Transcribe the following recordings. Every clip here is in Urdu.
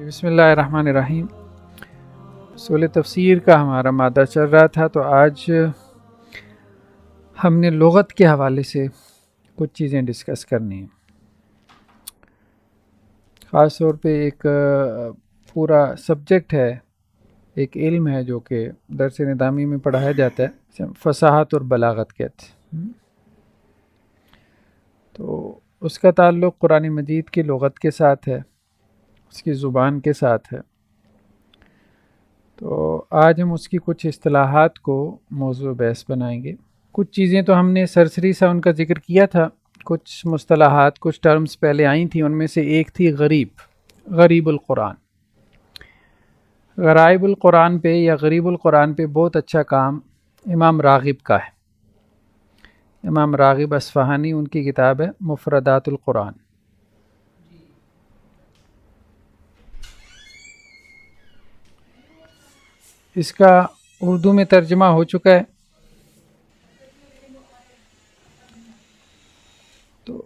بسم اللہ الرحمن الرحیم۔ اصول تفسیر کا ہمارا مادہ چل رہا تھا، تو آج ہم نے لغت کے حوالے سے کچھ چیزیں ڈسکس کرنی ہیں۔ خاص طور پہ ایک پورا سبجیکٹ ہے، ایک علم ہے جو کہ درس نظامی میں پڑھایا جاتا ہے، فصاحت اور بلاغت کہتے ہیں۔ تو اس کا تعلق قرآن مجید کی لغت کے ساتھ ہے، اس کی زبان کے ساتھ ہے۔ تو آج ہم اس کی کچھ اصطلاحات کو موضوع بحث بنائیں گے۔ کچھ چیزیں تو ہم نے سرسری سا ان کا ذکر کیا تھا، کچھ مصطلحات، کچھ ٹرمز پہلے آئی تھیں، ان میں سے ایک تھی غریب القرآن۔ غرائب القرآن پہ یا غریب القرآن پہ بہت اچھا کام امام راغب کا ہے۔ امام راغب اصفہانی، ان کی کتاب ہے مفردات القرآن۔ اس کا اردو میں ترجمہ ہو چکا ہے۔ تو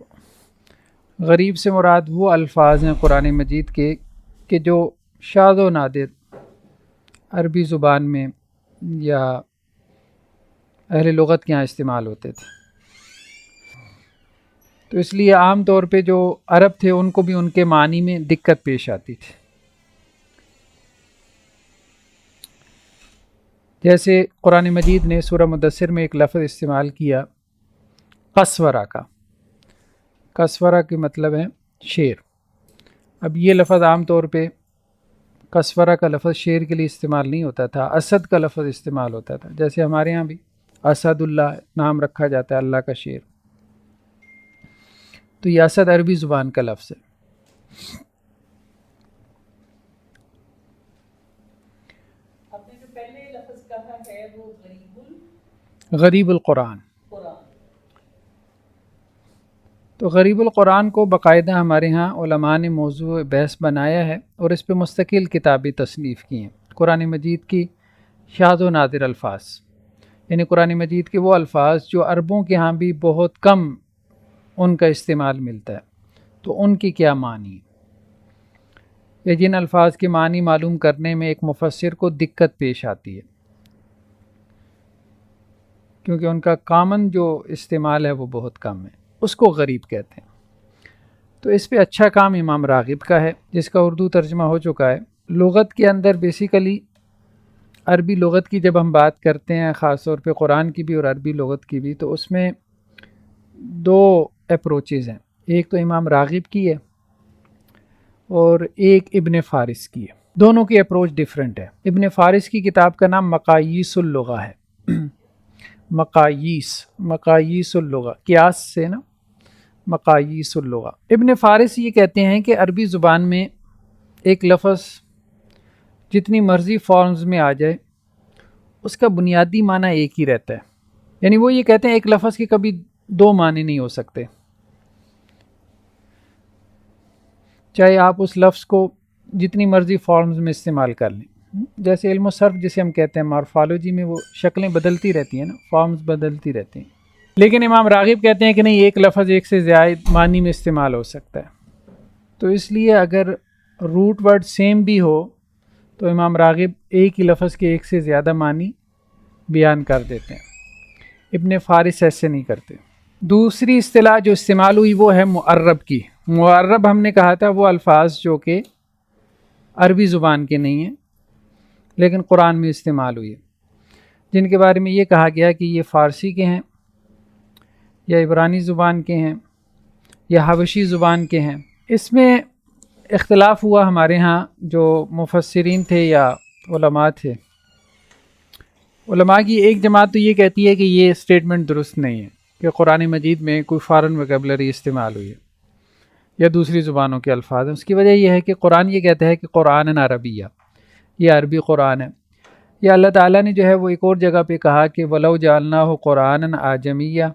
غریب سے مراد وہ الفاظ ہیں قرآن مجید کے کہ جو شاذ و نادر عربی زبان میں یا اہل لغت کے یہاں استعمال ہوتے تھے، تو اس لیے عام طور پہ جو عرب تھے ان کو بھی ان کے معنی میں دقت پیش آتی تھی۔ جیسے قرآن مجید نے سورہ مدثر میں ایک لفظ استعمال کیا قسورہ کا۔ قسورہ کے مطلب ہے شیر۔ اب یہ لفظ عام طور پہ قسورہ کا لفظ شیر کے لیے استعمال نہیں ہوتا تھا، اسد کا لفظ استعمال ہوتا تھا۔ جیسے ہمارے ہاں بھی اسد اللہ نام رکھا جاتا ہے اللہ کا شیر، تو یہ اسد عربی زبان کا لفظ ہے۔ غریب القرآن، تو غریب القرآن کو باقاعدہ ہمارے ہاں علماء نے موضوع بحث بنایا ہے اور اس پہ مستقل کتابیں تصنیف کی ہیں۔ قرآن مجید کی شاذ و نادر الفاظ، یعنی قرآن مجید کے وہ الفاظ جو عربوں کے ہاں بھی بہت کم ان کا استعمال ملتا ہے، تو ان کی کیا معنی ہے، یا جن الفاظ کے معنی معلوم کرنے میں ایک مفسر کو دقت پیش آتی ہے، کیونکہ ان کا کامن جو استعمال ہے وہ بہت کم ہے، اس کو غریب کہتے ہیں۔ تو اس پہ اچھا کام امام راغب کا ہے، جس کا اردو ترجمہ ہو چکا ہے۔ لغت کے اندر بیسیکلی عربی لغت کی جب ہم بات کرتے ہیں، خاص طور پہ قرآن کی بھی اور عربی لغت کی بھی، تو اس میں دو اپروچز ہیں، ایک تو امام راغب کی ہے اور ایک ابن فارس کی ہے۔ دونوں کی اپروچ ڈیفرنٹ ہے۔ ابن فارس کی کتاب کا نام مقاییس اللغہ ہے۔ مقاییس اللغہ، قیاس سے نا، مقاییس اللغہ۔ ابن فارس یہ کہتے ہیں کہ عربی زبان میں ایک لفظ جتنی مرضی فارمز میں آ جائے، اس کا بنیادی معنی ایک ہی رہتا ہے۔ یعنی وہ یہ کہتے ہیں ایک لفظ کے کبھی دو معنی نہیں ہو سکتے، چاہے آپ اس لفظ کو جتنی مرضی فارمز میں استعمال کر لیں۔ جیسے علم و صرف جسے ہم کہتے ہیں، مارفالوجی میں وہ شکلیں بدلتی رہتی ہیں نا، فارمز بدلتی رہتی ہیں، لیکن امام راغب کہتے ہیں کہ نہیں، ایک لفظ ایک سے زائد معنی میں استعمال ہو سکتا ہے۔ تو اس لیے اگر روٹ ورڈ سیم بھی ہو تو امام راغب ایک ہی لفظ کے ایک سے زیادہ معنی بیان کر دیتے ہیں، ابن فارس ایسے نہیں کرتے۔ دوسری اصطلاح جو استعمال ہوئی وہ ہے معرب کی۔ معرب ہم نے کہا تھا وہ الفاظ جو کہ عربی زبان کے نہیں ہیں لیکن قرآن میں استعمال ہوئی ہے، جن کے بارے میں یہ کہا گیا کہ یہ فارسی کے ہیں یا عبرانی زبان کے ہیں یا حبشی زبان کے ہیں۔ اس میں اختلاف ہوا ہمارے ہاں، جو مفسرین تھے یا علماء تھے۔ علماء کی ایک جماعت تو یہ کہتی ہے کہ یہ اسٹیٹمنٹ درست نہیں ہے کہ قرآن مجید میں کوئی فارن ویکیبلری استعمال ہوئی ہے یا دوسری زبانوں کے الفاظ ہیں۔ اس کی وجہ یہ ہے کہ قرآن یہ کہتا ہے کہ قرآن عربیہ، یہ عربی قرآن ہے۔ یا اللہ تعالیٰ نے جو ہے وہ ایک اور جگہ پہ کہا کہ وَلَوْ جَعَلْنَاهُ قُرْآنًا أَعْجَمِيًّا،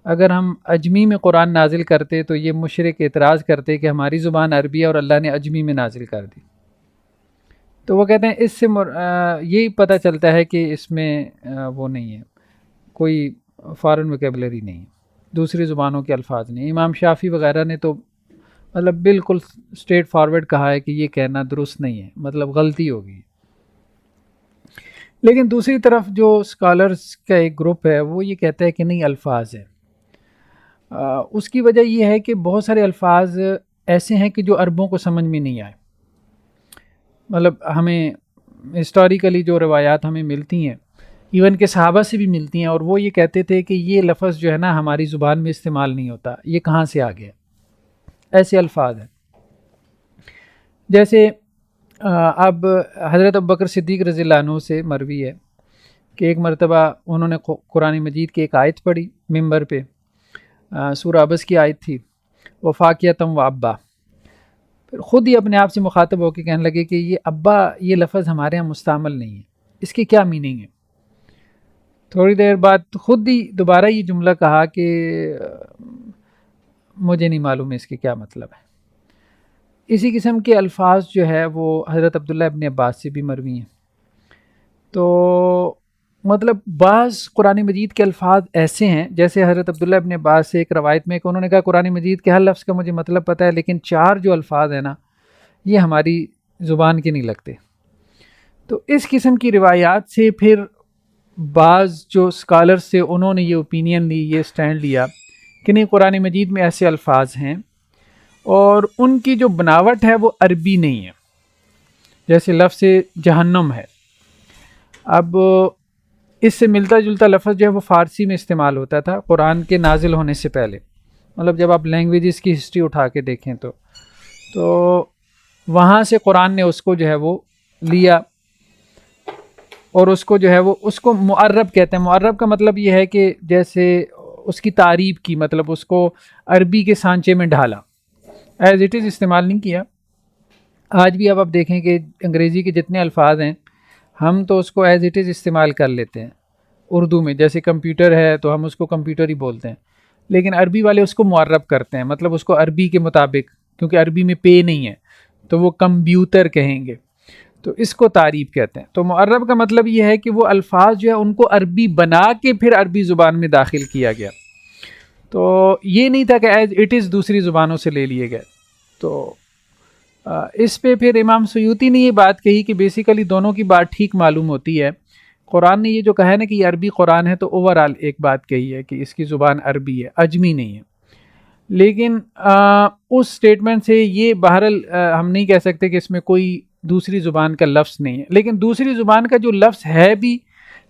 اگر ہم عجمی میں قرآن نازل کرتے تو یہ مشرک اعتراض کرتے کہ ہماری زبان عربی ہے اور اللہ نے عجمی میں نازل کر دی۔ تو وہ کہتے ہیں اس سے یہی پتہ چلتا ہے کہ اس میں وہ نہیں ہے، کوئی فارن ویکیبلری نہیں ہے، دوسری زبانوں کے الفاظ نہیں۔ امام شافعی وغیرہ نے تو مطلب بالکل اسٹریٹ فارورڈ کہا ہے کہ یہ کہنا درست نہیں ہے، مطلب غلطی ہوگی۔ لیکن دوسری طرف جو اسکالرس کا ایک گروپ ہے وہ یہ کہتا ہے کہ نہیں، الفاظ ہے۔ اس کی وجہ یہ ہے کہ بہت سارے الفاظ ایسے ہیں کہ جو عربوں کو سمجھ میں نہیں آئے۔ مطلب ہمیں ہسٹوریکلی جو روایات ہمیں ملتی ہیں، ایون کہ صحابہ سے بھی ملتی ہیں، اور وہ یہ کہتے تھے کہ یہ لفظ جو ہے نا ہماری زبان میں استعمال نہیں ہوتا، یہ کہاں سے آ گیا؟ ایسے الفاظ ہیں۔ جیسے اب حضرت ابوبکر صدیق رضی اللہ عنہ سے مروی ہے کہ ایک مرتبہ انہوں نے قرآن مجید کی ایک آیت پڑھی ممبر پہ، سورہ عبس کی آیت تھی، وفاقیتم و ابا۔ پھر خود ہی اپنے آپ سے مخاطب ہو کے کہنے لگے کہ یہ ابا، یہ لفظ ہمارے ہاں مستعمل نہیں ہے، اس کی کیا میننگ ہے؟ تھوڑی دیر بعد خود ہی دوبارہ یہ جملہ کہا کہ مجھے نہیں معلوم ہے اس کے کیا مطلب ہے۔ اسی قسم کے الفاظ جو ہے وہ حضرت عبداللہ ابن عباس سے بھی مروی ہیں۔ تو مطلب بعض قرآن مجید کے الفاظ ایسے ہیں، جیسے حضرت عبداللہ ابن عباس سے ایک روایت میں کہ انہوں نے کہا قرآن مجید کے ہر لفظ کا مجھے مطلب پتہ ہے، لیکن 4 جو الفاظ ہیں نا یہ ہماری زبان کے نہیں لگتے۔ تو اس قسم کی روایات سے پھر بعض جو اسکالرس سے انہوں نے یہ اوپینین لی، یہ سٹینڈ لیا کہ نہیں، قرآن مجید میں ایسے الفاظ ہیں اور ان کی جو بناوٹ ہے وہ عربی نہیں ہے۔ جیسے لفظ جہنم ہے، اب اس سے ملتا جلتا لفظ جو ہے وہ فارسی میں استعمال ہوتا تھا قرآن کے نازل ہونے سے پہلے۔ مطلب جب آپ لینگویجز کی ہسٹری اٹھا کے دیکھیں تو وہاں سے قرآن نے اس کو جو ہے وہ لیا اور اس کو جو ہے وہ اس کو معرب کہتے ہیں۔ معرب کا مطلب یہ ہے کہ جیسے اس کی تعریب کی، مطلب اس کو عربی کے سانچے میں ڈھالا، ایز اٹ از استعمال نہیں کیا۔ آج بھی اب آپ دیکھیں کہ انگریزی کے جتنے الفاظ ہیں ہم تو اس کو ایز اٹ از استعمال کر لیتے ہیں اردو میں، جیسے کمپیوٹر ہے تو ہم اس کو کمپیوٹر ہی بولتے ہیں، لیکن عربی والے اس کو معرب کرتے ہیں، مطلب اس کو عربی کے مطابق، کیونکہ عربی میں پے نہیں ہے تو وہ کمپیوٹر کہیں گے، تو اس کو تعریب کہتے ہیں۔ تو معرب کا مطلب یہ ہے کہ وہ الفاظ جو ہے ان کو عربی بنا کے پھر عربی زبان میں داخل کیا گیا، تو یہ نہیں تھا کہ ایز اٹ از دوسری زبانوں سے لے لیے گئے۔ تو اس پہ پھر امام سیوطی نے یہ بات کہی کہ بیسیکلی دونوں کی بات ٹھیک معلوم ہوتی ہے۔ قرآن نے یہ جو کہا ہے نا کہ یہ عربی قرآن ہے، تو اوورآل ایک بات کہی ہے کہ اس کی زبان عربی ہے، عجمی نہیں ہے۔ لیکن اس سٹیٹمنٹ سے یہ بہرحال ہم نہیں کہہ سکتے کہ اس میں کوئی دوسری زبان کا لفظ نہیں ہے، لیکن دوسری زبان کا جو لفظ ہے بھی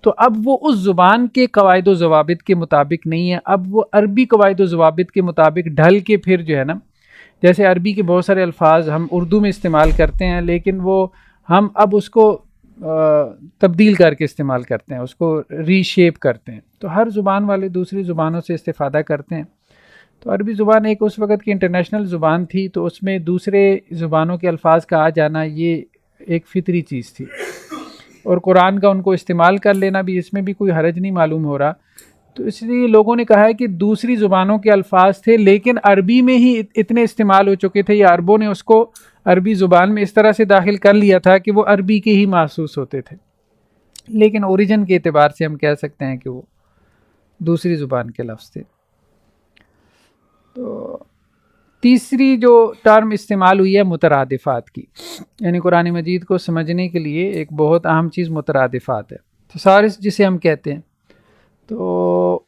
تو اب وہ اس زبان کے قواعد و ضوابط کے مطابق نہیں ہے، اب وہ عربی قواعد و ضوابط کے مطابق ڈھل کے پھر جو ہے نا، جیسے عربی کے بہت سارے الفاظ ہم اردو میں استعمال کرتے ہیں، لیکن وہ ہم اب اس کو تبدیل کر کے استعمال کرتے ہیں، اس کو ری شیپ کرتے ہیں۔ تو ہر زبان والے دوسری زبانوں سے استفادہ کرتے ہیں۔ تو عربی زبان ایک اس وقت کی انٹرنیشنل زبان تھی، تو اس میں دوسرے زبانوں کے الفاظ کا آ جانا یہ ایک فطری چیز تھی، اور قرآن کا ان کو استعمال کر لینا بھی، اس میں بھی کوئی حرج نہیں معلوم ہو رہا۔ تو اس لیے لوگوں نے کہا ہے کہ دوسری زبانوں کے الفاظ تھے لیکن عربی میں ہی اتنے استعمال ہو چکے تھے، یا عربوں نے اس کو عربی زبان میں اس طرح سے داخل کر لیا تھا کہ وہ عربی کے ہی محسوس ہوتے تھے، لیکن اوریجن کے اعتبار سے ہم کہہ سکتے ہیں کہ وہ دوسری زبان کے لفظ تھے۔ تو تیسری جو ٹرم استعمال ہوئی ہے مترادفات کی، یعنی قرآن مجید کو سمجھنے کے لیے ایک بہت اہم چیز مترادفات ہے، تھسارس جسے ہم کہتے ہیں۔ تو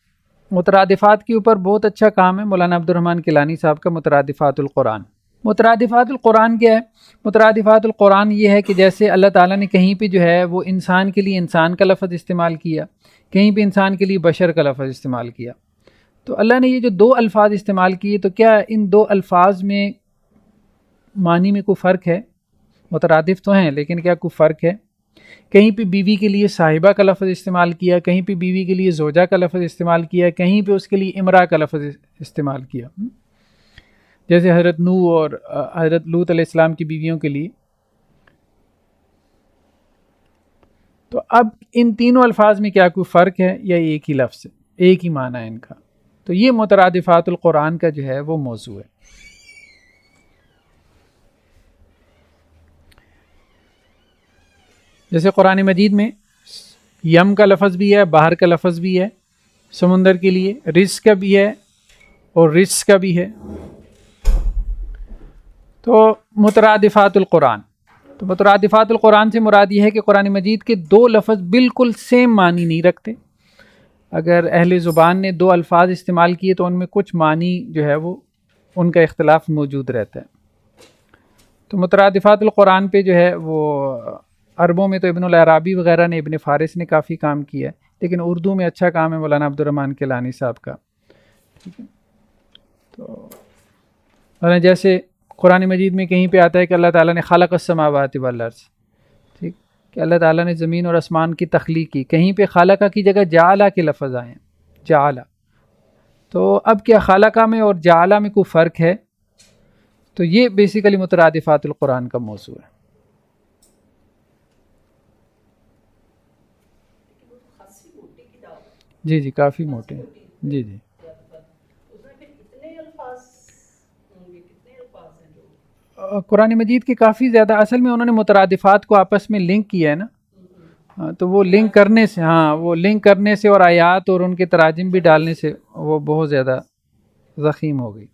مترادفات کے اوپر بہت اچھا کام ہے مولانا عبد الرحمن کیلانی صاحب کا، مترادفات القرآن۔ مترادفات القرآن کیا ہے؟ مترادفات القرآن یہ ہے کہ جیسے اللہ تعالیٰ نے کہیں پہ جو ہے وہ انسان کے لیے انسان کا لفظ استعمال کیا، کہیں پہ انسان کے لیے بشر کا لفظ استعمال کیا، تو اللہ نے یہ جو 2 الفاظ استعمال کیے، تو کیا ان 2 الفاظ میں معنی میں کوئی فرق ہے؟ مترادف تو ہیں لیکن کیا کوئی فرق ہے؟ کہیں پہ بیوی کے لیے صاحبہ کا لفظ استعمال کیا، کہیں پہ بیوی کے لیے زوجہ کا لفظ استعمال کیا، کہیں پہ اس کے لیے امرأہ کا لفظ استعمال کیا، جیسے حضرت نوح اور حضرت لوط علیہ السلام کی بیویوں کے لیے۔ تو اب ان تینوں الفاظ میں کیا کوئی فرق ہے یا ایک ہی لفظ ہے، ایک ہی معنی ہے ان کا؟ تو یہ مترادفات القرآن کا جو ہے وہ موضوع ہے۔ جیسے قرآن مجید میں یم کا لفظ بھی ہے، باہر کا لفظ بھی ہے سمندر کے لیے، رزق کا بھی ہے اور رزق کا بھی ہے۔ تو مترادفات القرآن، تو مترادفات القرآن سے مراد یہ ہے کہ قرآن مجید کے دو لفظ بالکل سیم معنی نہیں رکھتے. اگر اہل زبان نے دو الفاظ استعمال کیے تو ان میں کچھ معنی جو ہے وہ ان کا اختلاف موجود رہتا ہے. تو مترادفات القرآن پہ جو ہے وہ عربوں میں تو ابن العرابی وغیرہ نے، ابن فارس نے کافی کام کیا ہے، لیکن اردو میں اچھا کام ہے مولانا عبد الرحمن کیلانی صاحب کا. ٹھیک ہے، تو جیسے قرآن مجید میں کہیں پہ آتا ہے کہ اللہ تعالیٰ نے خلق السماوات والارض، ٹھیک، کہ اللہ تعالیٰ نے زمین اور آسمان کی تخلیق کی. کہیں پہ خالقہ کی جگہ جعلہ کے لفظ آئے ہیں، جعلہ. تو اب کیا خالقہ میں اور جعلہ میں کوئی فرق ہے؟ تو یہ بیسیکلی مترادفات القرآن کا موضوع ہے. جی جی کافی موٹے ہیں. جی جی قرآن مجید کے کافی زیادہ، اصل میں انہوں نے مترادفات کو آپس میں لنک کیا ہے نا. ہاں تو وہ لنک کرنے سے، ہاں وہ لنک کرنے سے اور آیات اور ان کے تراجم بھی ڈالنے سے وہ بہت زیادہ ضخیم ہو گئی.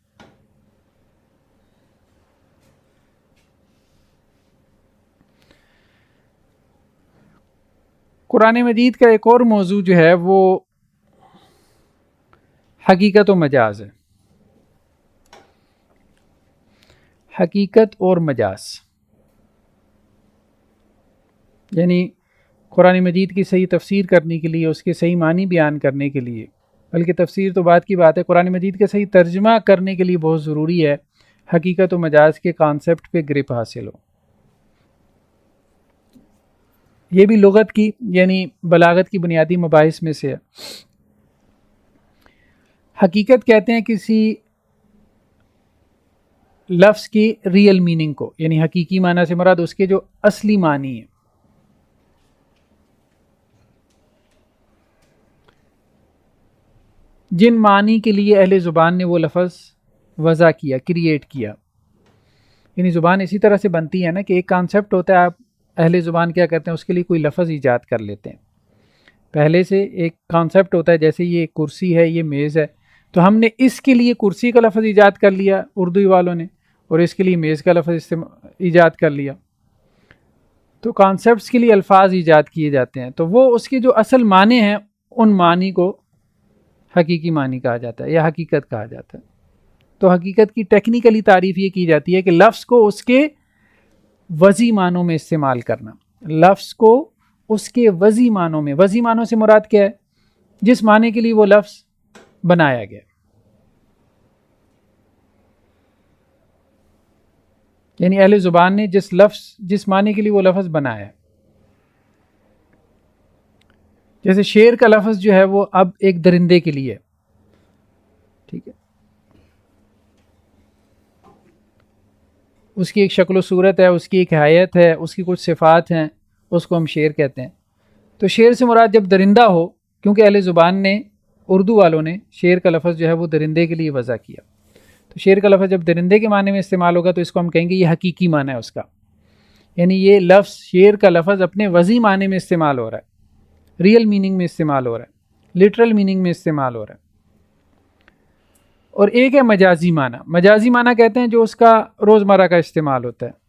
قرآن مجید کا ایک اور موضوع جو ہے وہ حقیقت و مجاز ہے. حقیقت اور مجاز، یعنی قرآن مجید کی صحیح تفسیر کرنے کے لیے، اس کے صحیح معنی بیان کرنے کے لیے، بلکہ تفسیر تو بات کی بات ہے، قرآن مجید کا صحیح ترجمہ کرنے کے لیے بہت ضروری ہے حقیقت و مجاز کے کانسیپٹ پہ گرپ حاصل ہو. یہ بھی لغت کی یعنی بلاغت کی بنیادی مباحث میں سے ہے. حقیقت کہتے ہیں کسی لفظ کی ریئل میننگ کو، یعنی حقیقی معنی سے مراد اس کے جو اصلی معنی ہے. جن معنی کے لیے اہل زبان نے وہ لفظ وضع کیا، کریٹ کیا. یعنی زبان اسی طرح سے بنتی ہے نا کہ ایک کانسیپٹ ہوتا ہے، آپ اہل زبان کیا کرتے ہیں، اس کے لیے کوئی لفظ ایجاد کر لیتے ہیں. پہلے سے ایک کانسیپٹ ہوتا ہے، جیسے یہ کرسی ہے، یہ میز ہے، تو ہم نے اس کے لیے کرسی کا لفظ ایجاد کر لیا اردو والوں نے، اور اس کے لیے میز کا لفظ ایجاد کر لیا. تو کانسیپٹس کے لیے الفاظ ایجاد کیے جاتے ہیں، تو وہ اس کے جو اصل معنی ہیں ان معنی کو حقیقی معنی کہا جاتا ہے یا حقیقت کہا جاتا ہے. تو حقیقت کی ٹیکنیکلی تعریف یہ کی جاتی ہے کہ لفظ کو اس کے وضعی معنوں میں استعمال کرنا. لفظ کو اس کے وضعی معنوں میں، وضعی معنوں سے مراد کیا ہے؟ جس معنی کے لیے وہ لفظ بنایا گیا. یعنی اہل زبان نے جس معنی کے لیے وہ لفظ بنایا ہے. جیسے شیر کا لفظ جو ہے وہ اب ایک درندے کے لیے، ٹھیک ہے، اس کی ایک شکل و صورت ہے، اس کی ایک حیت ہے، اس کی کچھ صفات ہیں، اس کو ہم شیر کہتے ہیں. تو شیر سے مراد جب درندہ ہو، کیونکہ اہل زبان نے، اردو والوں نے شیر کا لفظ جو ہے وہ درندے کے لیے وضع کیا. تو شیر کا لفظ جب درندے کے معنی میں استعمال ہوگا تو اس کو ہم کہیں گے یہ حقیقی معنی ہے اس کا. یعنی یہ لفظ شیر کا لفظ اپنے وضعی معنی میں استعمال ہو رہا ہے، ریئل میننگ میں استعمال ہو رہا ہے، لٹرل میننگ میں استعمال ہو رہا ہے. اور ایک ہے مجازی معنی. مجازی معنی کہتے ہیں جو اس کا روزمرہ کا استعمال ہوتا ہے.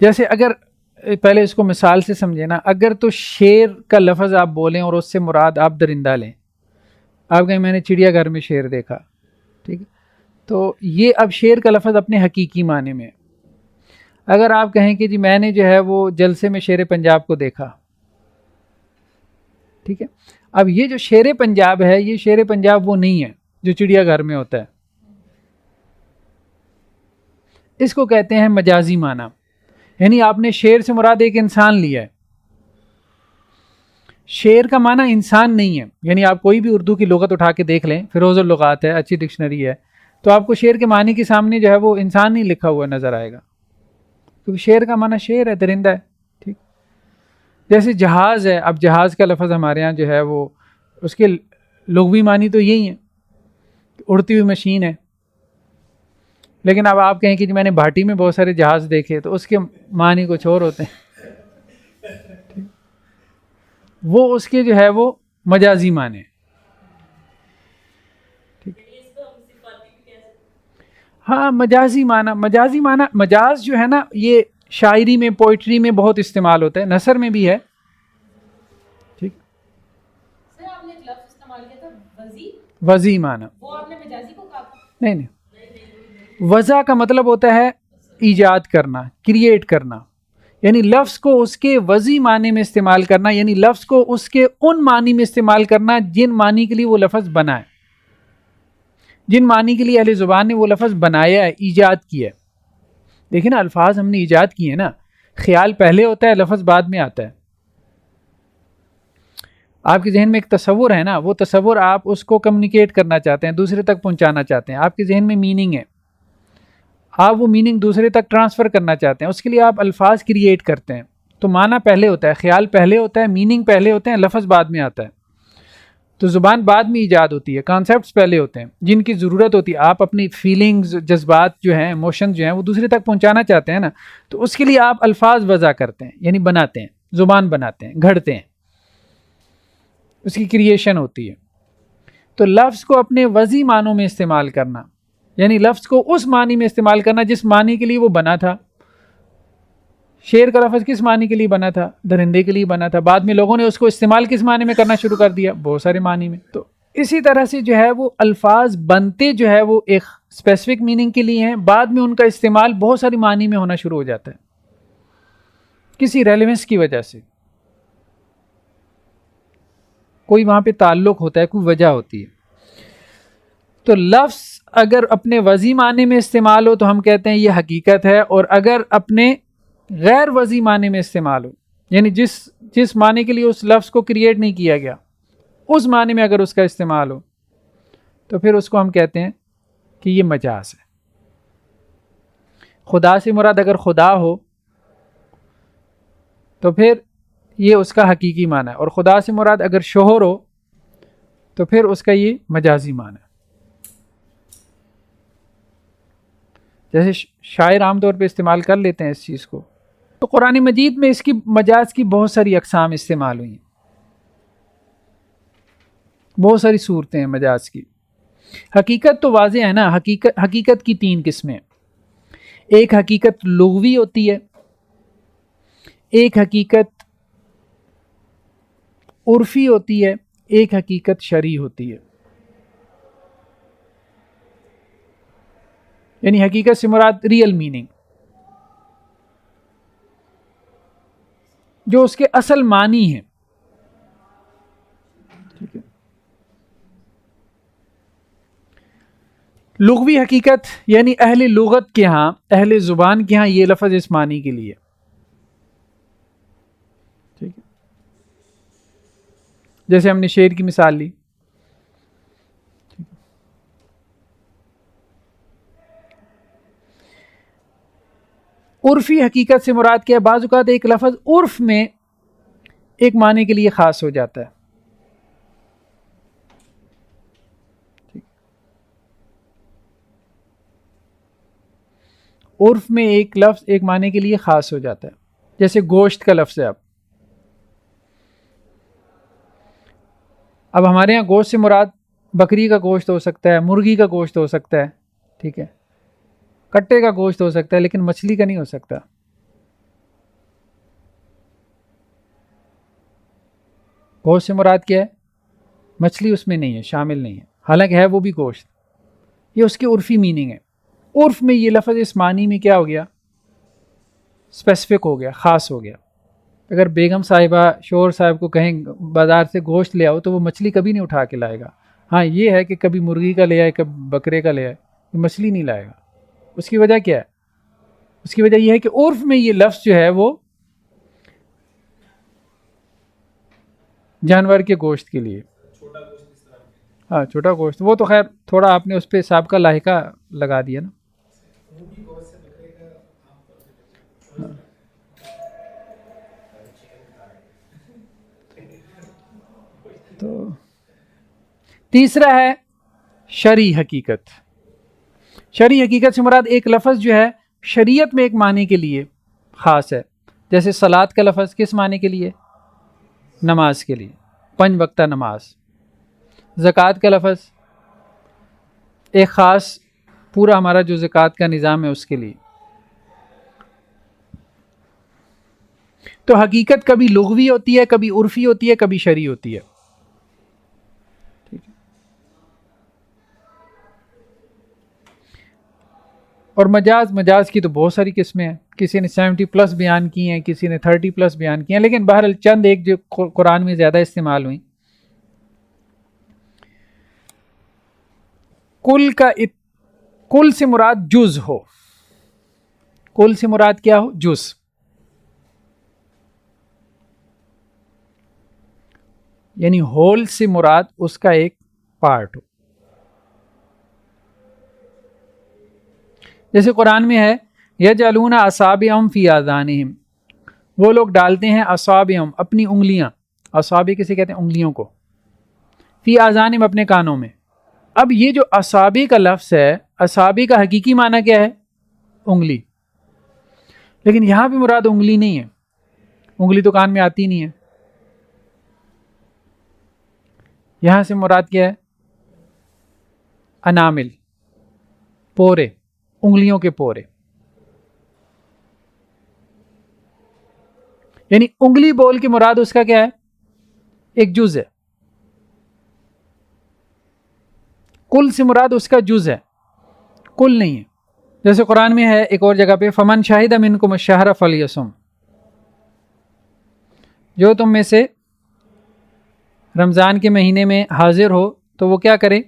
جیسے اگر پہلے اس کو مثال سے سمجھے نا، اگر تو شیر کا لفظ آپ بولیں اور اس سے مراد آپ درندہ لیں، آپ کہیں میں نے چڑیا گھر میں شیر دیکھا، ٹھیک ہے، تو یہ اب شیر کا لفظ اپنے حقیقی معنی میں. اگر آپ کہیں کہ جی میں نے جو ہے وہ جلسے میں شیر پنجاب کو دیکھا، ٹھیک ہے، اب یہ جو شیر پنجاب ہے، یہ شیر پنجاب وہ نہیں ہے جو چڑیا گھر میں ہوتا ہے. اس کو کہتے ہیں مجازی معنی. یعنی آپ نے شیر سے مراد ایک انسان لیا ہے. شیر کا معنی انسان نہیں ہے. یعنی آپ کوئی بھی اردو کی لغت اٹھا کے دیکھ لیں، فیروز اللغات ہے، اچھی ڈکشنری ہے، تو آپ کو شیر کے معنی کے سامنے جو ہے وہ انسان نہیں لکھا ہوا نظر آئے گا، کیونکہ شیر کا معنی شیر ہے، درندہ ہے. ٹھیک، جیسے جہاز ہے. اب جہاز کا لفظ ہمارے ہاں جو ہے وہ اس کے لغوی معنی تو یہی ہے، اڑتی ہوئی مشین ہے. لیکن اب آپ کہیں کہ جی میں نے بھاٹی میں بہت سارے جہاز دیکھے، تو اس کے معنی کچھ اور ہوتے ہیں. وہ اس کے جو ہے وہ مجازی معنی. ہاں مجازی معنی مجاز جو ہے نا یہ شاعری میں پوئٹری میں بہت استعمال ہوتا ہے, نثر میں بھی ہے. ٹھیک سر آپ نے ایک لفظ استعمال کیا تھا وضی, وضی معنی, وہ آپ نے مجازی کو کہا تھا؟ نہیں, وضع کا مطلب ہوتا ہے ایجاد کرنا, کریٹ کرنا, یعنی لفظ کو اس کے وضعی معنی میں استعمال کرنا, یعنی لفظ کو اس کے ان معنی میں استعمال کرنا جن معنی کے لیے وہ لفظ بنا ہے, جن معنی کے لیے اہل زبان نے وہ لفظ بنایا ہے, ایجاد کیا ہے. دیکھیں نا الفاظ ہم نے ایجاد کیے ہیں نا, خیال پہلے ہوتا ہے, لفظ بعد میں آتا ہے. آپ کے ذہن میں ایک تصور ہے نا, وہ تصور آپ اس کو کمیونیکیٹ کرنا چاہتے ہیں, دوسرے تک پہنچانا چاہتے ہیں. آپ کے ذہن میں میننگ ہے, آپ وہ میننگ دوسرے تک ٹرانسفر کرنا چاہتے ہیں, اس کے لیے آپ الفاظ کریٹ کرتے ہیں. تو معنی پہلے ہوتا ہے, خیال پہلے ہوتا ہے, میننگ پہلے ہوتے ہیں, لفظ بعد میں آتا ہے. تو زبان بعد میں ایجاد ہوتی ہے, کانسیپٹس پہلے ہوتے ہیں جن کی ضرورت ہوتی ہے. آپ اپنی فیلنگز, جذبات جو ہیں, ایموشنز جو ہیں, وہ دوسرے تک پہنچانا چاہتے ہیں نا, تو اس کے لیے آپ الفاظ وضع کرتے ہیں, یعنی بناتے ہیں, زبان بناتے ہیں, گھڑتے ہیں, اس کی کریشن ہوتی ہے. تو لفظ کو اپنے وضعی معنوں میں استعمال کرنا, یعنی لفظ کو اس معنی میں استعمال کرنا جس معنی کے لیے وہ بنا تھا. شیر کا لفظ کس معنی کے لیے بنا تھا؟ درندے کے لیے بنا تھا. بعد میں لوگوں نے اس کو استعمال کس معنی میں کرنا شروع کر دیا؟ بہت سارے معنی میں. تو اسی طرح سے جو ہے وہ الفاظ بنتے جو ہے وہ ایک اسپیسیفک میننگ کے لیے ہیں, بعد میں ان کا استعمال بہت ساری معنی میں ہونا شروع ہو جاتا ہے کسی ریلیونس کی وجہ سے. کوئی وہاں پہ تعلق ہوتا ہے, کوئی وجہ ہوتی ہے. تو لفظ اگر اپنے وضعی معنی میں استعمال ہو تو ہم کہتے ہیں یہ حقیقت ہے, اور اگر اپنے غیر وضعی معنی میں استعمال ہو, یعنی جس معنی کے لیے اس لفظ کو کریٹ نہیں کیا گیا, اس معنی میں اگر اس کا استعمال ہو تو پھر اس کو ہم کہتے ہیں کہ یہ مجاز ہے. خدا سے مراد اگر خدا ہو تو پھر یہ اس کا حقیقی معنی ہے, اور خدا سے مراد اگر شوہر ہو تو پھر اس کا یہ مجازی معنی ہے. جیسے شاعر عام طور پہ استعمال کر لیتے ہیں اس چیز کو. تو قرآن مجید میں اس کی مجاز کی بہت ساری اقسام استعمال ہوئی ہیں, بہت ساری صورتیں ہیں مجاز کی. حقیقت تو واضح ہے نا, حقیقت کی 3 قسمیں. ایک حقیقت لغوی ہوتی ہے, ایک حقیقت عرفی ہوتی ہے, ایک حقیقت شرعی ہوتی ہے. یعنی حقیقت سے مراد ریئل میننگ, جو اس کے اصل معنی ہیں. ٹھیک ہے. لغوی حقیقت یعنی اہل لغت کے ہاں, اہل زبان کے ہاں یہ لفظ اس معنی کے لیے. ٹھیک ہے. جیسے ہم نے شعر کی مثال لی. عرفی حقیقت سے مراد کیا ہے؟ بعض اوقات ایک لفظ عرف میں ایک معنی کے لیے خاص ہو جاتا ہے. عرف میں ایک لفظ ایک معنی کے لیے خاص ہو جاتا ہے. جیسے گوشت کا لفظ ہے. اب ہمارے ہاں گوشت سے مراد بکری کا گوشت ہو سکتا ہے, مرغی کا گوشت ہو سکتا ہے, ٹھیک ہے, کٹے کا گوشت ہو سکتا ہے, لیکن مچھلی کا نہیں ہو سکتا. گوشت سے مراد کیا ہے؟ مچھلی اس میں نہیں ہے, شامل نہیں ہے, حالانکہ ہے وہ بھی گوشت. یہ اس کی عرفی میننگ ہے. عرف میں یہ لفظ اس معنی میں کیا ہو گیا؟ اسپیسیفک ہو گیا, خاص ہو گیا. اگر بیگم صاحبہ شوہر صاحب کو کہیں بازار سے گوشت لے آؤ تو وہ مچھلی کبھی نہیں اٹھا کے لائے گا. ہاں یہ ہے کہ کبھی مرغی کا لے آئے, کبھی بکرے کا لے آئے, مچھلی نہیں لائے گا. اس کی وجہ کیا ہے؟ اس کی وجہ یہ ہے کہ عرف میں یہ لفظ جو ہے وہ جانور کے گوشت کے لیے. ہاں چھوٹا گوشت, وہ تو خیر تھوڑا آپ نے اس پہ سابقہ لاحقہ لگا دیا نا. تو تیسرا ہے شرعی حقیقت. شرعی حقیقت سے مراد ایک لفظ جو ہے شریعت میں ایک معنی کے لیے خاص ہے. جیسے صلاۃ کا لفظ کس معنی کے لیے؟ نماز کے لیے، 5 وقتہ نماز. زکوٰۃ کا لفظ ایک خاص پورا ہمارا جو زکوٰۃ کا نظام ہے اس کے لیے. تو حقیقت کبھی لغوی ہوتی ہے، کبھی عرفی ہوتی ہے، کبھی شرعی ہوتی ہے. اور مجاز کی تو بہت ساری قسمیں ہیں. کسی نے 70+ بیان کی ہیں، کسی نے 30+ بیان کی ہیں، لیکن بہرحال چند ایک جو قرآن میں زیادہ استعمال ہوئیں. کل سے مراد جز ہو. کل سے مراد کیا ہو؟ جز. یعنی ہول سے مراد اس کا ایک پارٹ ہو. جیسے قرآن میں ہے یجعلون اصابعہم فی آذانہم، وہ لوگ ڈالتے ہیں اصابعہم اپنی انگلیاں، اصابع کسے کہتے ہیں؟ انگلیوں کو، فی آذانہم اپنے کانوں میں. اب یہ جو اصابع کا لفظ ہے، اصابع کا حقیقی معنی کیا ہے؟ انگلی. لیکن یہاں بھی مراد انگلی نہیں ہے، انگلی تو کان میں آتی نہیں ہے. یہاں سے مراد کیا ہے؟ انامل، پورے، انگلیوں کے پورے. یعنی انگلی بول کے مراد اس کا کیا ہے؟ ایک جز ہے. کل سے مراد اس کا جز ہے، کل نہیں ہے. جیسے قرآن میں ہے ایک اور جگہ پہ فمن شاہد منکم الشہر فلیصم، جو تم میں سے رمضان کے مہینے میں حاضر ہو تو وہ کیا کرے؟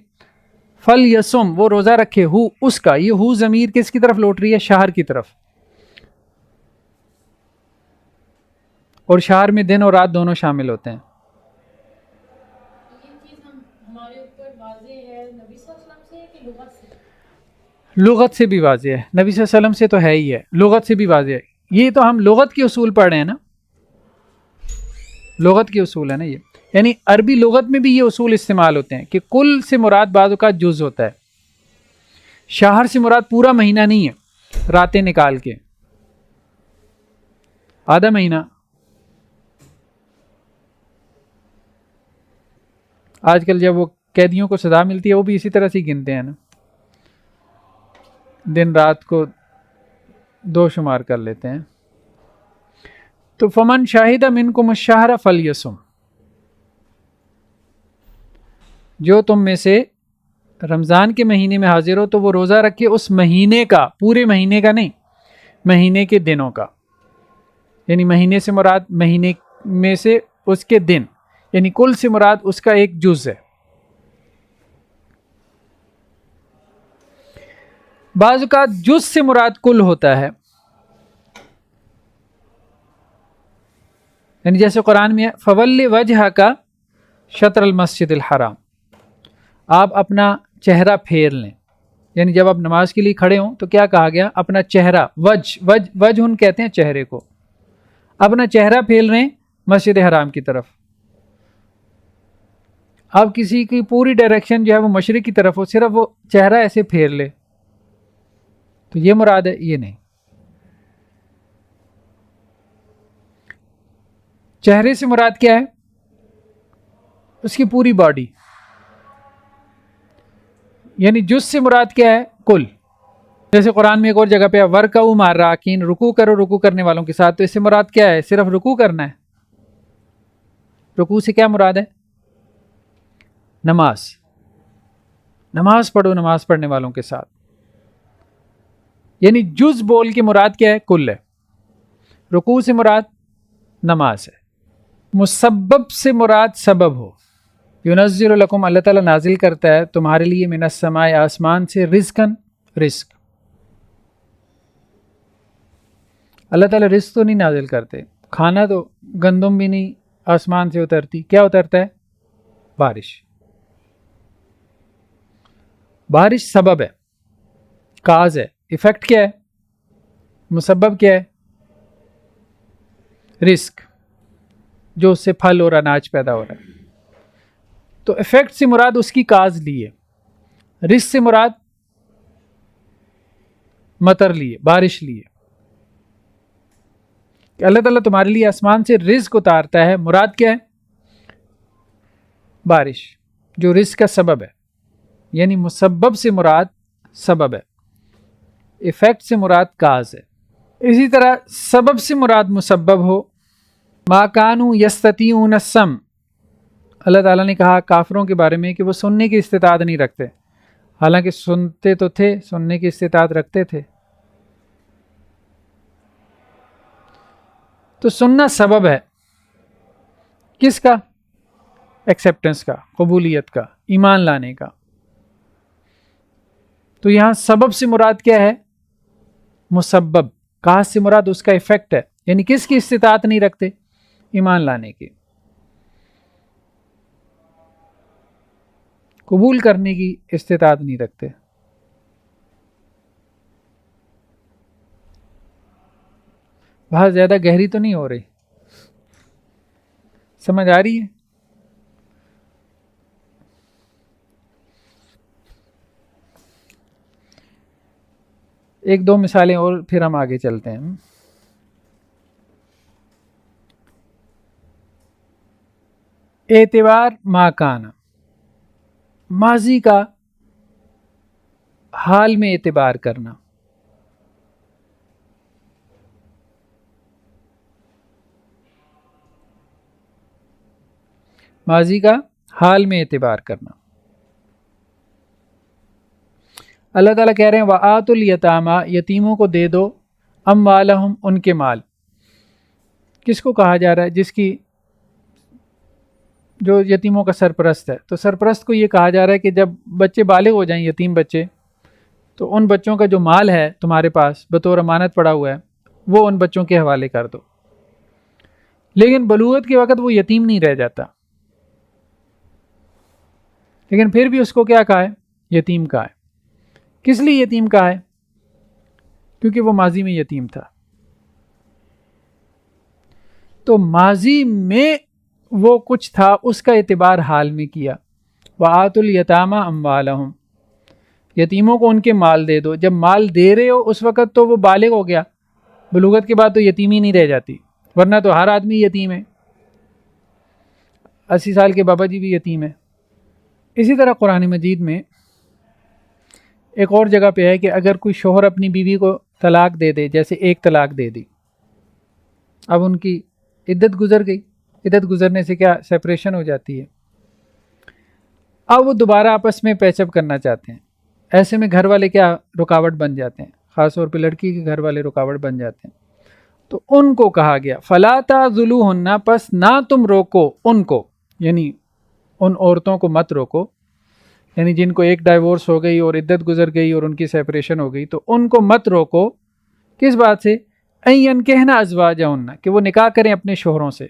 فلیصم، وہ روزہ رکھے. ہو اس کا، یہ ہو ضمیر کس کی طرف لوٹ رہی ہے؟ شہر کی طرف. اور شہر میں دن اور رات دونوں شامل ہوتے ہیں. یہ چیز ہمارے اوپر واضح ہے نبی صلی اللہ علیہ وسلم سے کہ لغت سے؟ لغت سے بھی واضح ہے، نبی صلی اللہ علیہ وسلم سے تو ہے ہی ہے، لغت سے بھی واضح ہے. یہ تو ہم لغت کے اصول پڑھ رہے ہیں نا، لغت کے اصول ہے نا یہ. یعنی عربی لغت میں بھی یہ اصول استعمال ہوتے ہیں کہ کل سے مراد بعض اوقات جز ہوتا ہے. شہر سے مراد پورا مہینہ نہیں ہے، راتیں نکال کے آدھا مہینہ. آج کل جب وہ قیدیوں کو سزا ملتی ہے وہ بھی اسی طرح سے گنتے ہیں نا، دن رات کو 2 شمار کر لیتے ہیں. تو فمن شاہد منکم الشہر فلیصم، جو تم میں سے رمضان کے مہینے میں حاضر ہو تو وہ روزہ رکھے اس مہینے کا، پورے مہینے کا نہیں، مہینے کے دنوں کا. یعنی مہینے سے مراد مہینے میں سے اس کے دن، یعنی کل سے مراد اس کا ایک جز ہے. بعض اوقات جز سے مراد کل ہوتا ہے. یعنی جیسے قرآن میں فولی وجہ کا شطر المسجد الحرام، آپ اپنا چہرہ پھیر لیں. یعنی جب آپ نماز کے لیے کھڑے ہوں تو کیا کہا گیا؟ اپنا چہرہ، وجہ کہتے ہیں چہرے کو، اپنا چہرہ پھیر لیں مسجد حرام کی طرف. اب کسی کی پوری ڈائریکشن جو ہے وہ مشرق کی طرف ہو، صرف وہ چہرہ ایسے پھیر لے تو یہ مراد ہے؟ یہ نہیں. چہرے سے مراد کیا ہے؟ اس کی پوری باڈی. یعنی جز سے مراد کیا ہے؟ کل. جیسے قرآن میں ایک اور جگہ پہ ورکعوا مع الراکعین، رکوع کرو رکوع کرنے والوں کے ساتھ. تو اس سے مراد کیا ہے؟ صرف رکوع کرنا ہے. رکوع سے کیا مراد ہے؟ نماز. نماز پڑھو نماز پڑھنے والوں کے ساتھ. یعنی جز بول کے مراد کیا ہے؟ کل ہے. رکوع سے مراد نماز ہے. مسبب سے مراد سبب ہو. ینزل لکم، اللہ تعالیٰ نازل کرتا ہے تمہارے لیے، من السماء، آسمان سے، رزقاً، رزق. اللہ تعالیٰ رزق تو نہیں نازل کرتے، کھانا تو گندم بھی نہیں آسمان سے اترتی. کیا اترتا ہے؟ بارش. بارش سبب ہے، کاز ہے. ایفیکٹ کیا ہے؟ مسبب کیا ہے؟ رزق، جو اس سے پھل اور اناج پیدا ہو رہا ہے. تو ایفیکٹ سے مراد اس کی کاز لیے، رزق سے مراد مطر لیے، بارش لیے. کہ اللہ تعالیٰ تمہارے لیے آسمان سے رزق اتارتا ہے، مراد کیا ہے؟ بارش جو رزق کا سبب ہے، یعنی مسبب سے مراد سبب ہے، ایفیکٹ سے مراد کاز ہے۔ اسی طرح سبب سے مراد مسبب ہو، ما کانوا یستطیعون السمع، اللہ تعالیٰ نے کہا کافروں کے بارے میں کہ وہ سننے کی استطاعت نہیں رکھتے، حالانکہ سنتے تو تھے، سننے کی استطاعت رکھتے تھے۔ تو سننا سبب ہے کس کا؟ ایکسیپٹنس کا، قبولیت کا، ایمان لانے کا۔ تو یہاں سبب سے مراد کیا ہے؟ مسبب۔ کاز سے مراد اس کا ایفیکٹ ہے، یعنی کس کی استطاعت نہیں رکھتے؟ ایمان لانے کی، قبول کرنے کی استطاعت نہیں رکھتے۔ بہت زیادہ گہری تو نہیں ہو رہی؟ سمجھ آ رہی ہے؟ ایک دو مثالیں اور پھر ہم آگے چلتے ہیں۔ اعتبار ما کان، ماضی کا حال میں اعتبار کرنا۔ ماضی کا حال میں اعتبار کرنا۔ اللہ تعالیٰ کہہ رہے ہیں وَآتُوا الْيَتَامَى، یتیموں کو دے دو، اموالہم، ان کے مال۔ کس کو کہا جا رہا ہے؟ جس کی جو یتیموں کا سرپرست ہے۔ تو سرپرست کو یہ کہا جا رہا ہے کہ جب بچے بالغ ہو جائیں، یتیم بچے، تو ان بچوں کا جو مال ہے تمہارے پاس بطور امانت پڑا ہوا ہے وہ ان بچوں کے حوالے کر دو۔ لیکن بلوغت کے وقت وہ یتیم نہیں رہ جاتا، لیکن پھر بھی اس کو کیا کہا ہے؟ یتیم کہا ہے۔ کس لیے یتیم کہا ہے؟ کیونکہ وہ ماضی میں یتیم تھا۔ تو ماضی میں وہ کچھ تھا، اس کا اعتبار حال میں کیا۔ وَآتُوا الْيَتَامَى أَمْوَالَهُمْ، یتیموں کو ان کے مال دے دو۔ جب مال دے رہے ہو اس وقت تو وہ بالغ ہو گیا، بلوغت کے بعد تو یتیمی نہیں رہ جاتی، ورنہ تو ہر آدمی یتیم ہے، 80 سال کے بابا جی بھی یتیم ہے۔ اسی طرح قرآن مجید میں ایک اور جگہ پہ ہے کہ اگر کوئی شوہر اپنی بیوی کو طلاق دے دے، جیسے ایک طلاق دے دی، اب ان کی عدت گزر گئی، عدت گزرنے سے کیا سیپریشن ہو جاتی ہے، اب وہ دوبارہ آپس میں پیچ اپ کرنا چاہتے ہیں، ایسے میں گھر والے کیا رکاوٹ بن جاتے ہیں، خاص طور پہ لڑکی کے گھر والے رکاوٹ بن جاتے ہیں۔ تو ان کو کہا گیا فَلَا تَعْضُلُوهُنَّ، پس نہ تم روکو ان کو، یعنی ان عورتوں کو مت روکو، یعنی جن کو ایک ڈائیورس ہو گئی اور عدت گزر گئی اور ان کی سیپریشن ہو گئی، تو ان کو مت روکو کس بات سے؟ اَن يَنكِحْنَ أَزْوَاجَهُنَّ، کہ وہ نکاح کریں اپنے شوہروں سے۔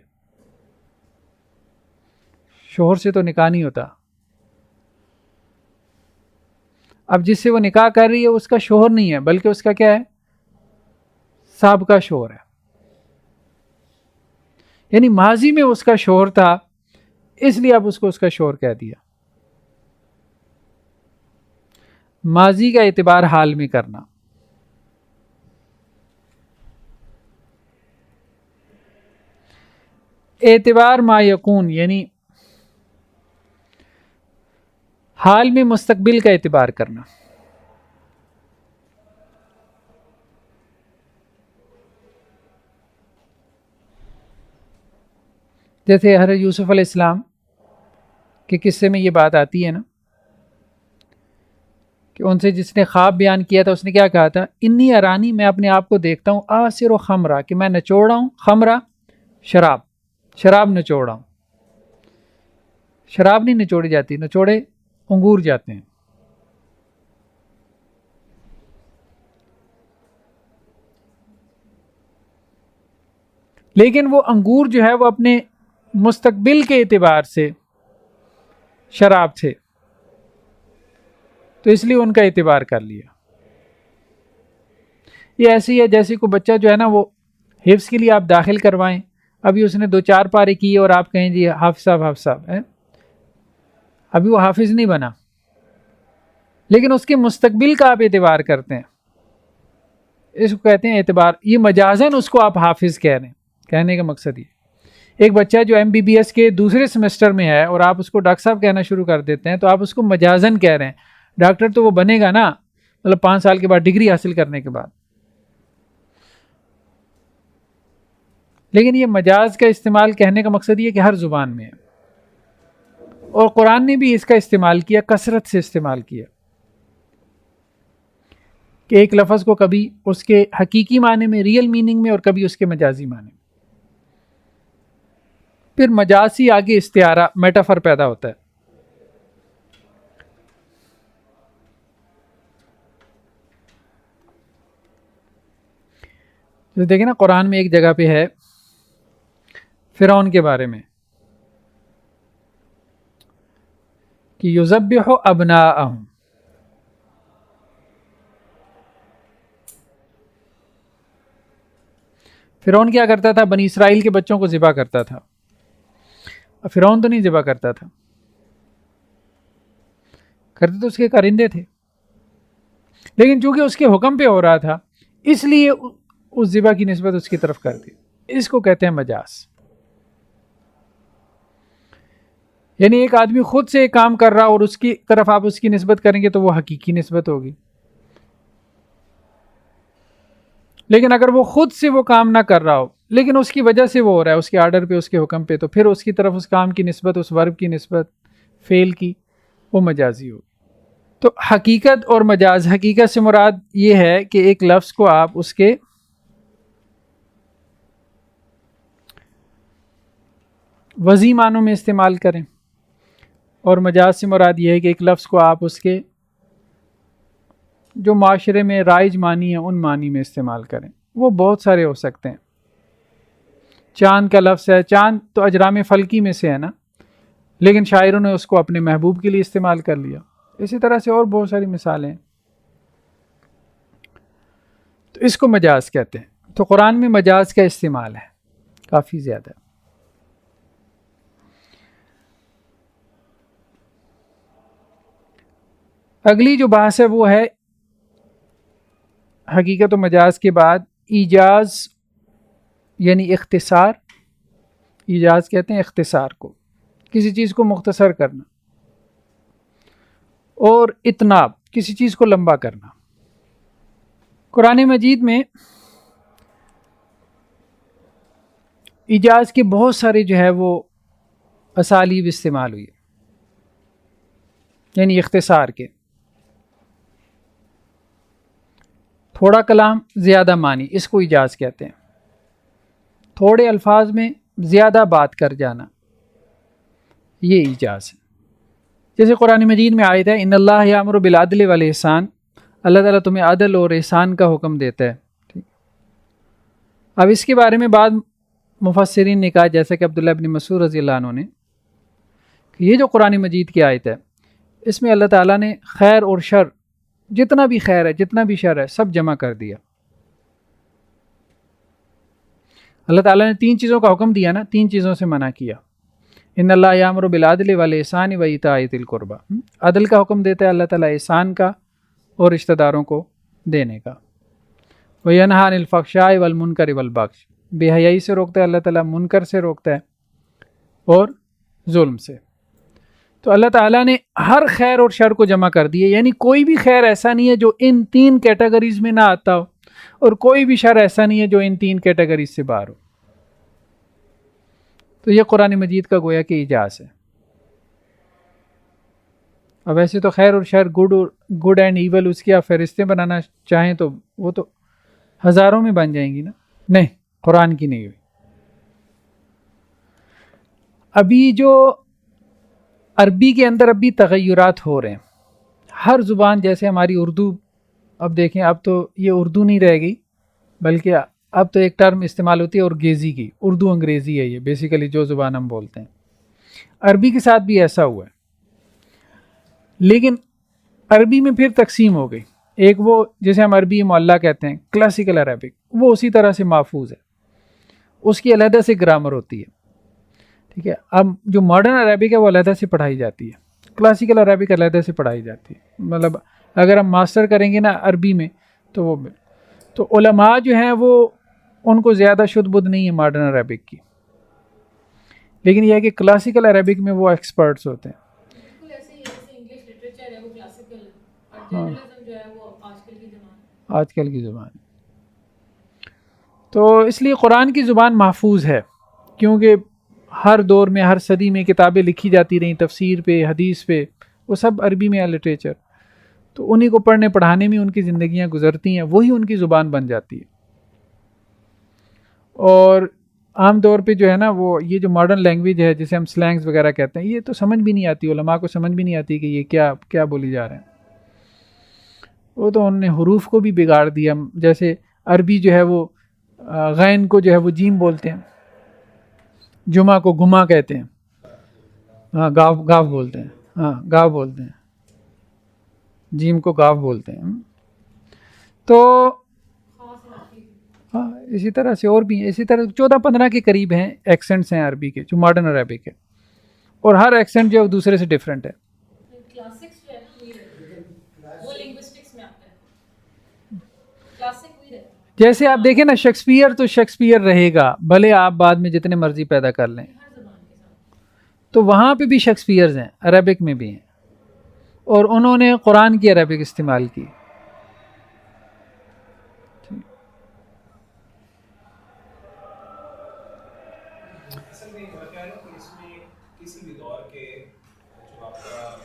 شوہر سے تو نکاح نہیں ہوتا، اب جس سے وہ نکاح کر رہی ہے اس کا شوہر نہیں ہے، بلکہ اس کا کیا ہے؟ سابقہ شوہر ہے، یعنی ماضی میں اس کا شوہر تھا، اس لیے اب اس کو اس کا شوہر کہہ دیا۔ ماضی کا اعتبار حال میں کرنا۔ اعتبار ما یکون، یعنی حال میں مستقبل کا اعتبار کرنا۔ جیسے حضرت یوسف علیہ السلام کے قصے میں یہ بات آتی ہے نا کہ ان سے جس نے خواب بیان کیا تھا اس نے کیا کہا تھا؟ انی ارانی، میں اپنے آپ کو دیکھتا ہوں، آسر و خمرہ، کہ میں نچوڑ رہا ہوں، خمرہ شراب، شراب نچوڑ رہا ہوں۔ شراب نہیں نچوڑی جاتی، نچوڑے انگور جاتے ہیں۔ لیکن وہ انگور جو ہے وہ اپنے مستقبل کے اعتبار سے شراب تھے، تو اس لیے ان کا اعتبار کر لیا۔ یہ ایسی ہے جیسے کوئی بچہ جو ہے نا وہ حفظ کے لیے آپ داخل کروائیں، ابھی اس نے 2-4 پارے کیے اور آپ کہیں جی حافظ صاحب ہے، ابھی وہ حافظ نہیں بنا، لیکن اس کے مستقبل کا آپ اعتبار کرتے ہیں، اس کو کہتے ہیں اعتبار۔ یہ مجازن اس کو آپ حافظ کہہ رہے ہیں، کہنے کا مقصد یہ ایک بچہ جو MBBS کے دوسرے سیمسٹر میں ہے اور آپ اس کو ڈاکٹر صاحب کہنا شروع کر دیتے ہیں تو آپ اس کو مجازن کہہ رہے ہیں. ڈاکٹر تو وہ بنے گا نا، مطلب 5 سال کے بعد ڈگری حاصل کرنے کے بعد. لیکن یہ مجاز کا استعمال کہنے کا مقصد یہ کہ ہر زبان میں ہے، اور قرآن نے بھی اس کا استعمال کیا، کثرت سے استعمال کیا، کہ ایک لفظ کو کبھی اس کے حقیقی معنی میں، ریئل میننگ میں، اور کبھی اس کے مجازی معنی میں. پھر مجازی آگے استعارہ، میٹافر پیدا ہوتا ہے. تو دیکھیں نا قرآن میں ایک جگہ پہ ہے فرعون کے بارے میں کہ یذبح ابناءہم، فرعون کیا کرتا تھا؟ بنی اسرائیل کے بچوں کو ذبح کرتا تھا. فرعون تو نہیں ذبح کرتا تھا، کرتے تو اس کے کارندے تھے، لیکن چونکہ اس کے حکم پہ ہو رہا تھا اس لیے اس ذبح کی نسبت اس کی طرف کر دی. اس کو کہتے ہیں مجاز. یعنی ایک آدمی خود سے ایک کام کر رہا اور اس کی طرف آپ اس کی نسبت کریں گے تو وہ حقیقی نسبت ہوگی، لیکن اگر وہ خود سے وہ کام نہ کر رہا ہو لیکن اس کی وجہ سے وہ ہو رہا ہے، اس کے آرڈر پہ، اس کے حکم پہ، تو پھر اس کی طرف اس کام کی نسبت، اس ورب کی نسبت، فعل کی، وہ مجازی ہوگی. تو حقیقت اور مجاز، حقیقت سے مراد یہ ہے کہ ایک لفظ کو آپ اس کے وضعی معنوں میں استعمال کریں، اور مجاز سے مراد یہ ہے کہ ایک لفظ کو آپ اس کے جو معاشرے میں رائج معنی ہیں ان معنی میں استعمال کریں. وہ بہت سارے ہو سکتے ہیں. چاند کا لفظ ہے، چاند تو اجرام فلکی میں سے ہے نا، لیکن شاعروں نے اس کو اپنے محبوب کے لیے استعمال کر لیا. اسی طرح سے اور بہت ساری مثالیں ہیں. تو اس کو مجاز کہتے ہیں. تو قرآن میں مجاز کا استعمال ہے کافی زیادہ. اگلی جو بحث ہے وہ ہے حقیقت و مجاز کے بعد ایجاز، یعنی اختصار. ایجاز کہتے ہیں اختصار کو، کسی چیز کو مختصر کرنا، اور اتناب، کسی چیز کو لمبا کرنا. قرآن مجید میں ایجاز کے بہت سارے جو ہے وہ اسالیب استعمال ہوئی، یعنی اختصار کے. تھوڑا کلام زیادہ معنی، اس کو ایجاز کہتے ہیں. تھوڑے الفاظ میں زیادہ بات کر جانا، یہ ایجاز ہے. جیسے قرآن مجید میں آیت ہے ان اللہ یامر بالعدل والاحسان، اللہ تعالیٰ تمہیں عدل اور احسان کا حکم دیتا ہے. اب اس کے بارے میں بعض مفسرین نے کہا، جیسے کہ عبداللہ ابن مسعود رضی اللہ عنہ نے، کہ یہ جو قرآن مجید کی آیت ہے اس میں اللہ تعالیٰ نے خیر اور شر، جتنا بھی خیر ہے جتنا بھی شر ہے، سب جمع کر دیا. اللہ تعالیٰ نے 3 چیزوں کا حکم دیا نا، 3 چیزوں سے منع کیا. ان اللہ یامر بالعدل والاحسان وایتاء ذی القربی، عدل کا حکم دیتا ہے اللہ تعالیٰ، احسان کا اور رشتہ داروں کو دینے کا. وینہی عن الفحشاء والمنکر والبغی، بے حیائی سے روکتا ہے اللہ تعالیٰ، منکر سے روکتا ہے اور ظلم سے. تو اللہ تعالیٰ نے ہر خیر اور شر کو جمع کر دیے، یعنی کوئی بھی خیر ایسا نہیں ہے جو ان 3 کیٹیگریز میں نہ آتا ہو، اور کوئی بھی شر ایسا نہیں ہے جو ان 3 کیٹیگریز سے باہر ہو. تو یہ قرآن مجید کا گویا کہ ایجاز ہے. اب ویسے تو خیر اور شر، گڈ اینڈ ایول، اس کی آپ فہرستیں بنانا چاہیں تو وہ تو ہزاروں میں بن جائیں گی نا. نہیں، قرآن کی نہیں ہوئی. ابھی جو عربی کے اندر ابھی تغیرات ہو رہے ہیں، ہر زبان، جیسے ہماری اردو، اب دیکھیں اب تو یہ اردو نہیں رہ گئی، بلکہ اب تو ایک ٹرم استعمال ہوتی ہے اورگیزی کی. اردو انگریزی ہے یہ بیسیکلی جو زبان ہم بولتے ہیں. عربی کے ساتھ بھی ایسا ہوا ہے، لیکن عربی میں پھر تقسیم ہو گئی. ایک وہ جسے ہم عربی معلیٰ کہتے ہیں، کلاسیکل عربک، وہ اسی طرح سے محفوظ ہے، اس کی علیحدہ سے گرامر ہوتی ہے. ٹھیک ہے. اب جو ماڈرن عربک ہے وہ علیحدہ سے پڑھائی جاتی ہے، کلاسیکل عربک علیحدہ سے پڑھائی جاتی ہے. مطلب اگر ہم ماسٹر کریں گے نا عربی میں تو علماء جو ہیں وہ ان کو زیادہ شدھ بدھ نہیں ہے ماڈرن عربک کی. لیکن یہ ہے کہ کلاسیکل عربک میں وہ ایکسپرٹس ہوتے ہیں. بالکل ایسے ہی جیسے انگلش لٹریچر ہے وہ کلاسیکل ہے اور جرنلزم جو ہے وہ آج کل کی زبان ہے. آج کل کی زبان. تو اس لیے قرآن کی زبان محفوظ ہے کیونکہ ہر دور میں ہر صدی میں کتابیں لکھی جاتی رہیں تفسیر پہ حدیث پہ، وہ سب عربی میں ہے لٹریچر. تو انہی کو پڑھنے پڑھانے میں ان کی زندگیاں گزرتی ہیں، وہی ان کی زبان بن جاتی ہے. اور عام طور پہ جو ہے نا وہ یہ جو ماڈرن لینگویج ہے جسے ہم سلینگز وغیرہ کہتے ہیں، یہ تو سمجھ بھی نہیں آتی، علماء کو سمجھ بھی نہیں آتی کہ یہ کیا بولی جا رہے ہیں. وہ تو انہوں نے حروف کو بھی بگاڑ دیا. جیسے عربی جو ہے وہ غین کو جو ہے وہ جیم بولتے ہیں، جمعہ کو گما کہتے ہیں، ہاں گاو بولتے ہیں، ہاں گاو بولتے ہیں، جیم کو گاو بولتے ہیں. تو ہاں اسی طرح سے اور بھی ہیں، اسی طرح 14-15 کے قریب ہیں ایکسنٹس ہیں عربی کے جو ماڈرن عربک ہے، اور ہر ایکسنٹ جو ہے وہ دوسرے سے ڈفرینٹ ہے. کلاسکس جو ہے نا وہی رہتے ہیں، وہ لنگوسٹکس میں آتا ہے، کلاسک وہی رہتا ہے. جیسے آپ دیکھیں نا شیکسپیئر تو شیکسپیئر رہے گا، بھلے آپ بعد میں جتنے مرضی پیدا کر لیں. ہر زبان کے ساتھ تو وہاں پہ بھی شیکسپیئرز ہیں، عربک میں بھی ہیں، اور انہوں نے قرآن کی عربک استعمال کی. اصل میں ہوا کیا ہے نا کہ اس میں کسی بھی دور کے جو آپ کا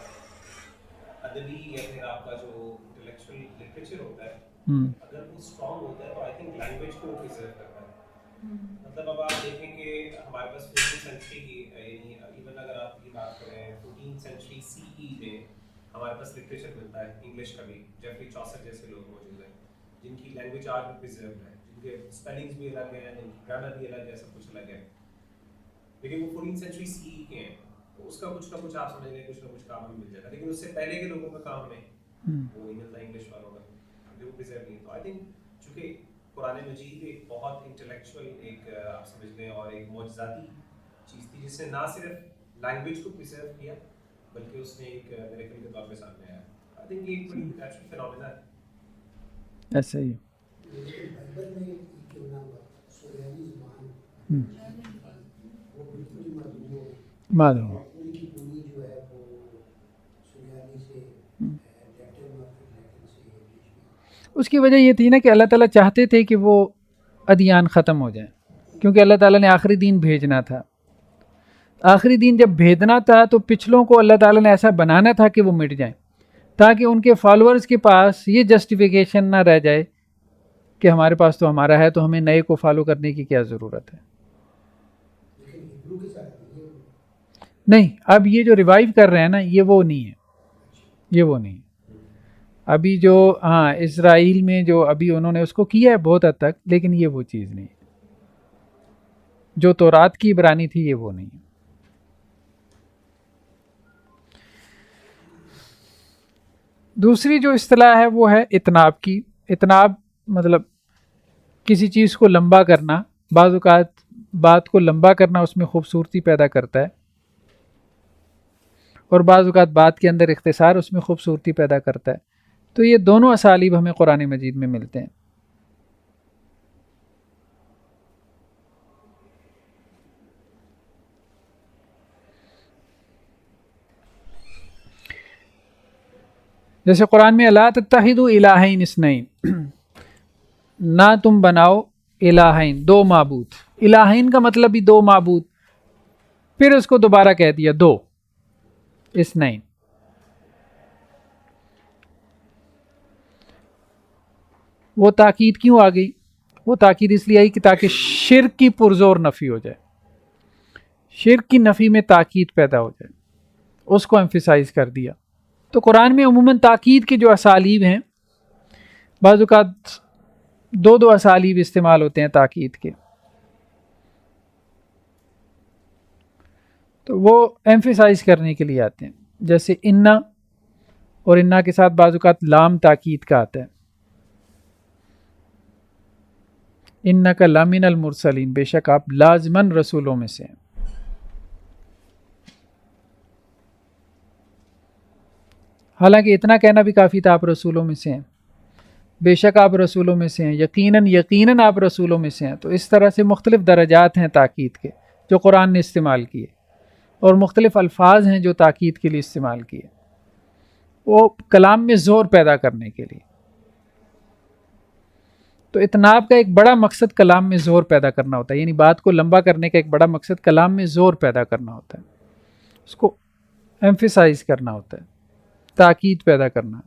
ادبی یا پھر آپ کا جو انٹلیکچوئل لٹریچر ہوتا ہے اگر وہ اسٹرانگ ہوتا ہے تو آئی تھنک لینگویج کو پرزرو کرتا ہے. مطلب اب آپ دیکھیں کہ ہمارے پاس 15 سینچری کی یعنی ایون اگر آپ کی بات کریں 14 سینچری سی ای میں ہمارے پاس لٹریچر ملتا ہے انگلش کا بھی. جیفری چوسر جیسے لوگ موجود ہیں جن کی لینگویج آج بھی پرزرو ہے، جن کے اسپیلنگس بھی الگ ہیں، جن کی گرامر بھی الگ ہے، سب کچھ الگ ہے، لیکن وہ 14 سینچری سی ای کے ہیں. تو اس کا کچھ نہ کچھ آپ سمجھ لیں کچھ نہ کچھ کام ہمیں مل جاتا ہے، لیکن اس سے پہلے کے لوگوں کا کام میں وہ نہیں ملتا انگلش والوں کا، وہ پرزرو نہیں. تو آئی تھنک چونکہ قرآن مجید ایک بہت انٹلیکچوئل ایک آپ سمجھ لیں اور ایک معجزاتی چیز تھی جس نے نہ صرف لینگویج کو پرزرو کیا بلکہ اس نے ایک میریکل کے طور پہ سامنے آیا. آئی تھنک یہ ایک بڑی نیچرل فینومینا ہے. ایسا ہی معلوم. اس کی وجہ یہ تھی نا کہ اللہ تعالیٰ چاہتے تھے کہ وہ ادیان ختم ہو جائیں، کیونکہ اللہ تعالیٰ نے آخری دین بھیجنا تھا. آخری دین جب بھیجنا تھا تو پچھلوں کو اللہ تعالیٰ نے ایسا بنانا تھا کہ وہ مٹ جائیں، تاکہ ان کے فالوورز کے پاس یہ جسٹیفیکیشن نہ رہ جائے کہ ہمارے پاس تو ہمارا ہے تو ہمیں نئے کو فالو کرنے کی کیا ضرورت ہے. نہیں، اب یہ جو ریوائیو کر رہے ہیں نا یہ وہ نہیں ہے، یہ وہ نہیں ہے. ابھی جو اسرائیل میں جو ابھی انہوں نے اس کو کیا ہے بہت حد تک، لیکن یہ وہ چیز نہیں ہے جو تورات کی عبرانی تھی، یہ وہ نہیں ہے. دوسری جو اصطلاح ہے وہ ہے اتناب کی. اتناب مطلب کسی چیز کو لمبا کرنا، بعض اوقات بات کو لمبا کرنا اس میں خوبصورتی پیدا کرتا ہے، اور بعض اوقات بات کے اندر اختصار اس میں خوبصورتی پیدا کرتا ہے. تو یہ دونوں اسالیب ہمیں قرآن مجید میں ملتے ہیں. جیسے قرآن میں لا تتخذوا الہین اثنین، نہ تم بناؤ الہین، دو معبود. الہین کا مطلب بھی دو معبود، پھر اس کو دوبارہ کہہ دیا دو، اثنین. وہ تاکید کیوں آ گئی؟ وہ تاکید اس لیے آئی کہ تاکہ شرک کی پرزور نفی ہو جائے، شرک کی نفی میں تاکید پیدا ہو جائے، اس کو ایمفیسائز کر دیا. تو قرآن میں عموماً تاکید کے جو اسالیب ہیں، بعض اوقات دو اسالیب استعمال ہوتے ہیں تاکید کے، تو وہ ایمفیسائز کرنے کے لیے آتے ہیں. جیسے انا، اور انا کے ساتھ بعض اوقات لام تاکید کا آتا ہے. انک لمن المرسلین، بے شک آپ لازماً رسولوں میں سے ہیں. حالانکہ اتنا کہنا بھی کافی تھا، آپ رسولوں میں سے ہیں، بے شک آپ رسولوں میں سے ہیں، یقیناً آپ رسولوں میں سے ہیں. تو اس طرح سے مختلف درجات ہیں تاکید کے. جو قرآن نے استعمال کیے، اور مختلف الفاظ ہیں جو تاکید کے لیے استعمال کیے، وہ کلام میں زور پیدا کرنے کے لیے۔ تو اتناب کا ایک بڑا مقصد کلام میں زور پیدا کرنا ہوتا ہے، یعنی بات کو لمبا کرنے کا ایک بڑا مقصد کلام میں زور پیدا کرنا ہوتا ہے، اس کو ایمفیسائز کرنا ہوتا ہے، تاکید پیدا کرنا۔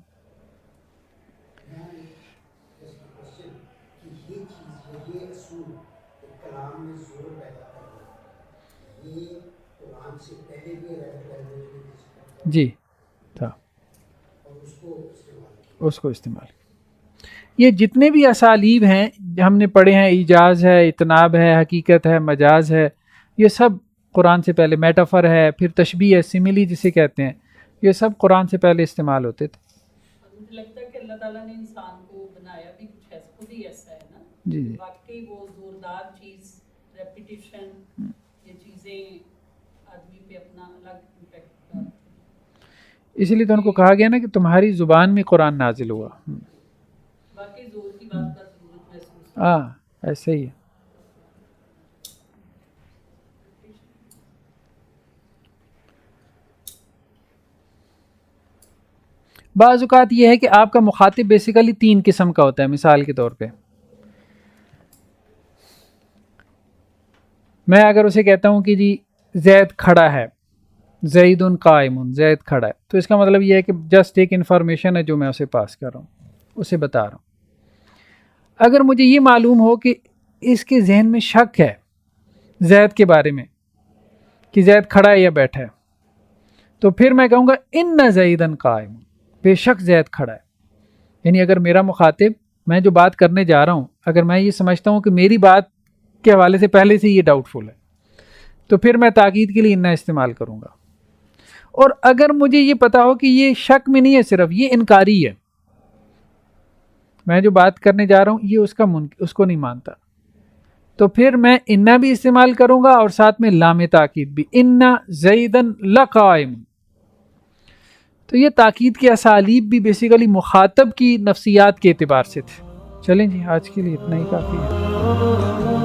جی تھا، اس کو استعمال، یہ جتنے بھی اسالیب ہیں ہم نے پڑھے ہیں، ایجاز ہے، اتناب ہے، حقیقت ہے، مجاز ہے، یہ سب قرآن سے پہلے، میٹافر ہے، پھر تشبیہ ہے، سملی جسے کہتے ہیں، یہ سب قرآن سے پہلے استعمال ہوتے تھے۔ مجھے لگتا ہے کہ اللہ تعالیٰ نے انسان کو بنایا بھی کچھ ایسا، خود ہی ایسا ہے نا، جی جی، واقعی وہ زوردار چیز، ریپیٹیشن، یہ چیزیں آدمی پہ اپنا الگ امپیکٹ ڈالتی ہیں۔ اسی لیے تو ان کو کہا گیا نا کہ تمہاری زبان میں قرآن نازل ہوا۔ واقعی زور کی بات کا ضرورت محسوس ہاں ایسے ہی ہے۔ بعض اوقات یہ ہے کہ آپ کا مخاطب بیسیکلی 3 قسم کا ہوتا ہے۔ مثال کے طور پہ میں اگر اسے کہتا ہوں کہ جی زید کھڑا ہے، زید قائم، زید کھڑا ہے، تو اس کا مطلب یہ ہے کہ جسٹ ایک انفارمیشن ہے جو میں اسے پاس کر رہا ہوں، اسے بتا رہا ہوں۔ اگر مجھے یہ معلوم ہو کہ اس کے ذہن میں شک ہے زید کے بارے میں کہ زید کھڑا ہے یا بیٹھا ہے، تو پھر میں کہوں گا ان زیدن قائم، بے شک زید کھڑا ہے۔ یعنی اگر میرا مخاطب، میں جو بات کرنے جا رہا ہوں، اگر میں یہ سمجھتا ہوں کہ میری بات کے حوالے سے پہلے سے یہ ڈاؤٹ فل ہے، تو پھر میں تاکید کے لیے انّا استعمال کروں گا۔ اور اگر مجھے یہ پتا ہو کہ یہ شک میں نہیں ہے، صرف یہ انکاری ہے، میں جو بات کرنے جا رہا ہوں یہ اس کو نہیں مانتا، تو پھر میں انّا بھی استعمال کروں گا اور ساتھ میں لام تاکید بھی، ان زیدن لقائم۔ تو یہ تاکید کے اسالیب بھی بیسیکلی مخاطب کی نفسیات کے اعتبار سے تھے۔ چلیں جی، آج کے لیے اتنا ہی کافی ہے۔